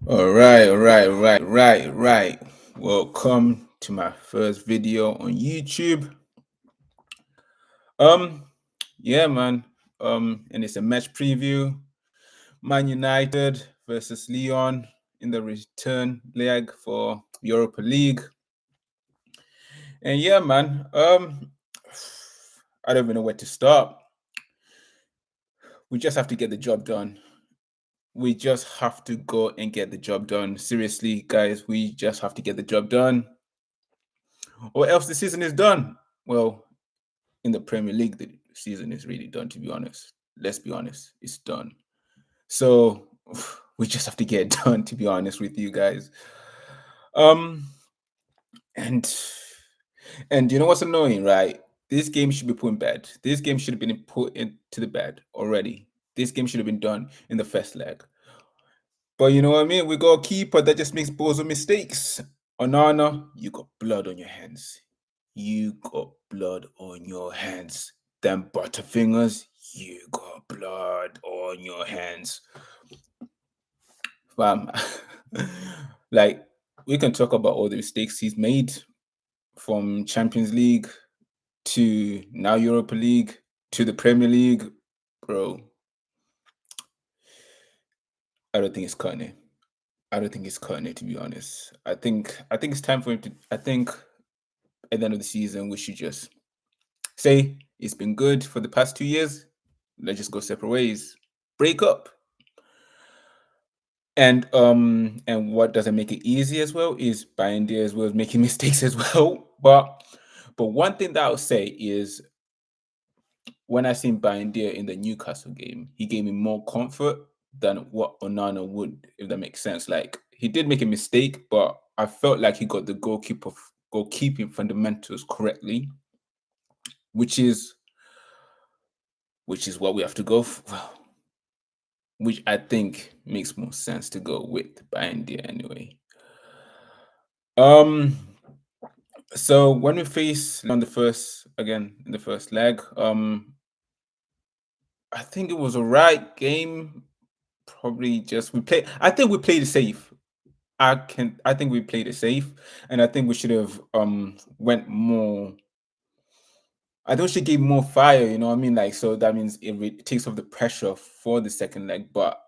All right. Welcome to my first video on YouTube. Um, yeah, man. And it's a match preview. Man United versus Lyon in the return leg for Europa League. And yeah, man. I don't even know where to start. We just have to get the job done. We just have to go and get the job done. Seriously, guys, we just have to get the job done. Or else the season is done. Well, in the Premier League, the season is really done, to be honest. Let's be honest, it's done. So we just have to get it done, to be honest with you guys. Um, and and you know what's annoying, right? This game should be put in bed. This game should have been put into the bed already. This game should have been done in the first leg. But you know what I mean? We got a keeper that just makes balls of mistakes. Onana, you got blood on your hands. You got blood on your hands. Them butterfingers, you got blood on your hands. Fam, like, we can talk about all the mistakes he's made from Champions League to now Europa League to the Premier League. Bro, I don't think it's cutting it. I don't think it's cutting it, to be honest. I think it's time for him to. I think at the end of the season we should just say it's been good for the past 2 years. Let's just go separate ways. Break up. And what doesn't make it easy as well is buying there as well as making mistakes as well. But one thing that I'll say is when I seen Bindia in the Newcastle game, he gave me more comfort than what Onana would, if that makes sense. Like, he did make a mistake, but I felt like he got the goalkeeping fundamentals correctly, which is what we have to go for. Which I think makes more sense to go with Bindia anyway. Um so when we face on the first leg, I think it was a right game. Probably just I think we played it safe. I think we played it safe, and I think we should have went more. I think we should give more fire, you know what I mean? Like, so that means it takes off the pressure for the second leg. But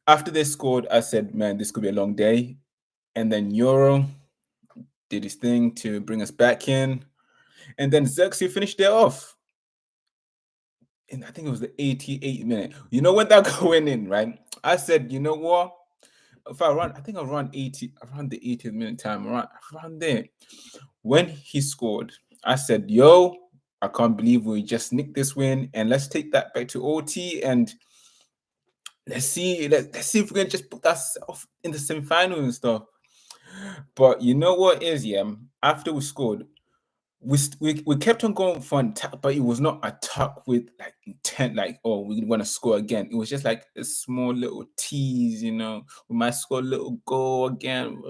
after they scored, I said, man, this could be a long day. And then Euro did his thing to bring us back in. And then Xerxes finished it off. And I think it was the 88th minute. You know when that going in, right? I said, you know what? If I run, I think around the 80th minute time, around there. When he scored, I said, yo, I can't believe we just nicked this win. And let's take that back to OT and let's see if we can just put that off in the semi-final and stuff. But you know what is, yeah, after we scored, we kept on going for an attack, but it was not attack with like intent, like, oh, we want to score again. It was just like a small little tease, you know, we might score a little goal again.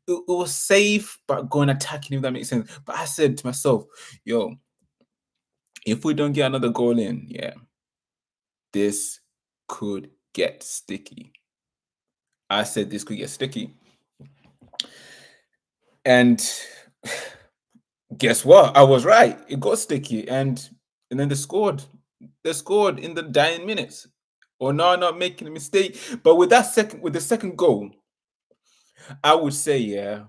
It was safe, but going attacking, if that makes sense. But I said to myself, yo, if we don't get another goal in, yeah, this could get sticky. I said this could get sticky. And guess what? I was right. It got sticky, and then they scored. They scored in the dying minutes. Or no, not making a mistake. But with the second goal, I would say, yeah.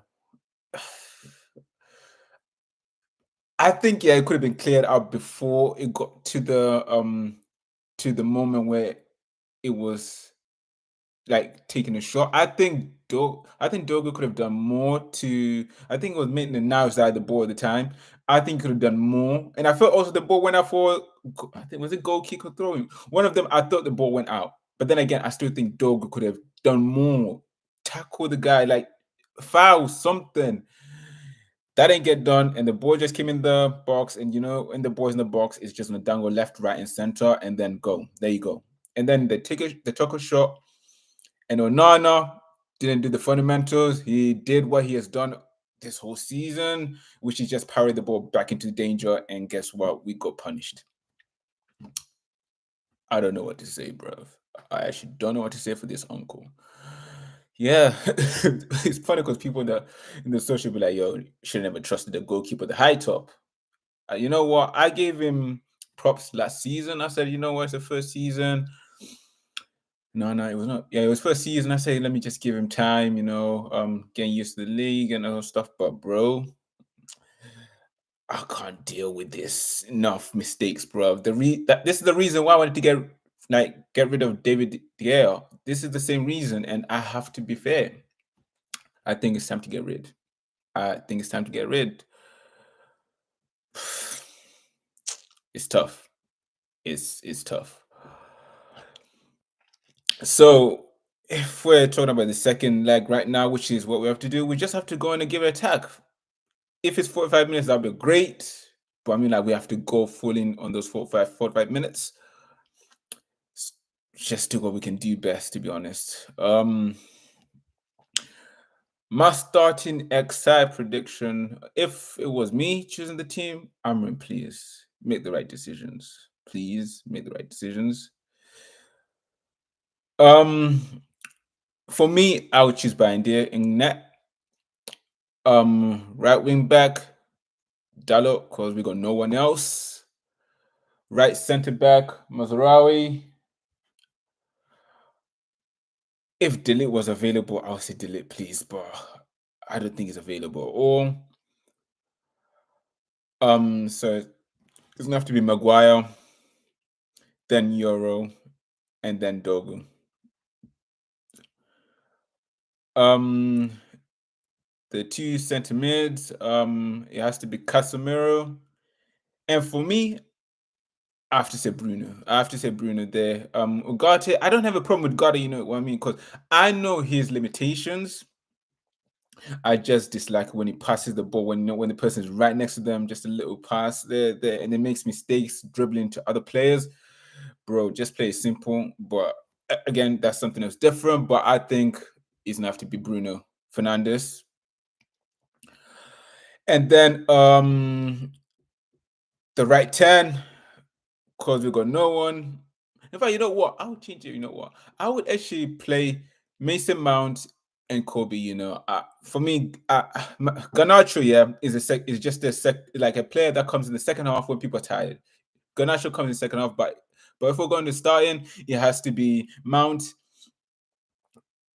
I think it could have been cleared out before it got to the moment where it was like taking a shot. I think Dogo could have done more to. I think it was Maitland Niles that had the ball at the time. I think he could have done more, and I felt also the ball went out for. I think was it goal kick or throwing. One of them, I thought the ball went out, but then again, I still think Dogo could have done more, tackle the guy, like foul something. That didn't get done, and the ball just came in the box, and you know, when the ball's in the box, it's just gonna dangle left, right, and center, and then go. There you go. And then they took a shot. And Onana didn't do the fundamentals. He did what he has done this whole season, which is just parry the ball back into danger. And guess what? We got punished. I don't know what to say, bro. I actually don't know what to say for this uncle. Yeah, it's funny because people in the social be like, "Yo, should never trusted the goalkeeper, the high top." You know what? I gave him props last season. I said, you know what? It's the first season. No, no, it was not. Yeah, it was first season. I said, let me just give him time. Getting used to the league and all stuff. But bro, I can't deal with this. Enough mistakes, bro. This is the reason why I wanted to get rid of David De Gea. This is the same reason, and I have to be fair. I think it's time to get rid. I think it's time to get rid. It's tough. It's tough. So if we're talking about the second leg right now, which is what we have to do, we just have to go in and give it a attack. If it's 45 minutes, that'd be great. But I mean, like, we have to go full in on those 45 minutes. Just do what we can do best, to be honest. My starting XI prediction, if it was me choosing the team, Amrin, please make the right decisions. Please make the right decisions. Um, for me, I would choose Bindia in net. Right wing back, Dalot, because we got no one else. Right centre back, Mazraoui. If Delete was available, I would say Delete, please, but I don't think he's available. So it's gonna have to be Maguire, then Euro, and then Dogu. Um, the two centre mids, it has to be Casemiro, and for me, I have to say Bruno. I have to say Bruno there. Ugarte, I don't have a problem with Ugarte, you know what I mean? Because I know his limitations. I just dislike when he passes the ball when the person is right next to them, just a little pass there, and it makes mistakes dribbling to other players. Bro, just play it simple. But again, that's something else different. But I think it's gonna have to be Bruno Fernandes. And then the right 10, because we got no one. In fact, you know what? I would change it. You know what? I would actually play Mason Mount and Kobe. For me, Garnacho, is just like a player that comes in the second half when people are tired. Garnacho comes in the second half, but if we're going to start in, it has to be Mount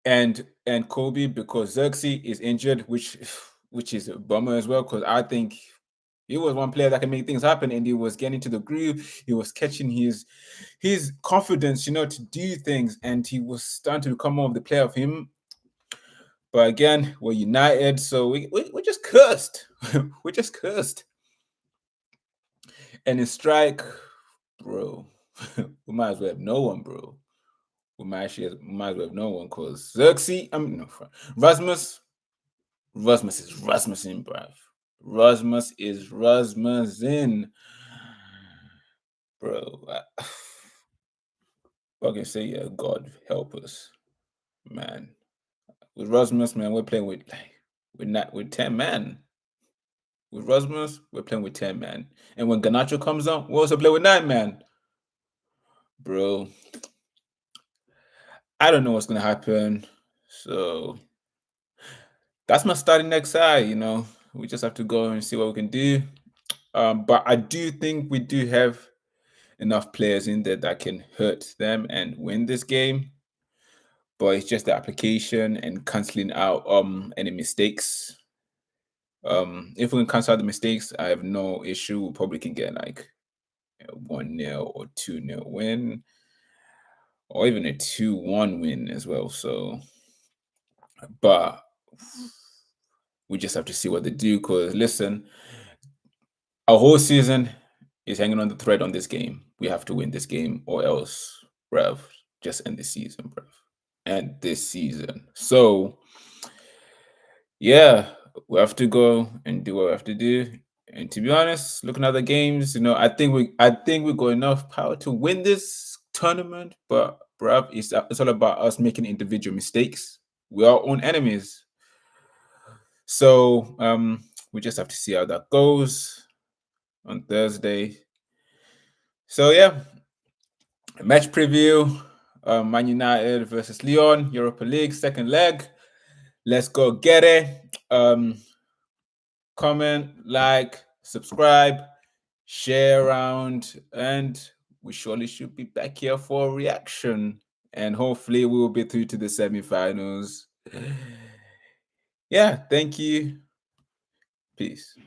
and Kobe because Xerxes is injured, which is a bummer as well because I think he was one player that can make things happen, and he was getting to the groove. He was catching his confidence, to do things, and he was starting to become more of the player of him. But again, we're united, so we're just cursed. We're just cursed. And in strike, bro, we might as well have no one, bro. We might as well have no one because Xerxes, no, Rasmus is Rasmussen, bruv. Rasmus is Rasmussen. Bro, I can say, yeah, God help us, man. With Rasmus, man, we're playing with 10 man. With Rasmus, we're playing with 10 man. And when Ganacho comes on, we also play with 9 man. Bro, I don't know what's gonna happen. So that's my starting next side, We just have to go and see what we can do. But I do think we do have enough players in there that can hurt them and win this game. But it's just the application and canceling out any mistakes. If we can cancel out the mistakes, I have no issue. We probably can get like a 1-0 or 2-0 win, or even a 2-1 win as well. So, but we just have to see what they do. Because listen, our whole season is hanging on the thread on this game. We have to win this game, or else, bruv, just end the season, bruv. End this season. So, yeah, we have to go and do what we have to do. And to be honest, looking at the games, I think we got enough power to win this tournament. But bruv, it's all about us making individual mistakes. We are our own enemies. So we just have to see how that goes on Thursday. So yeah, match preview. Man United versus Lyon, Europa League, second leg. Let's go get it. Comment, like, subscribe, share around, and we surely should be back here for a reaction. And hopefully we will be through to the semifinals. Yeah, thank you. Peace.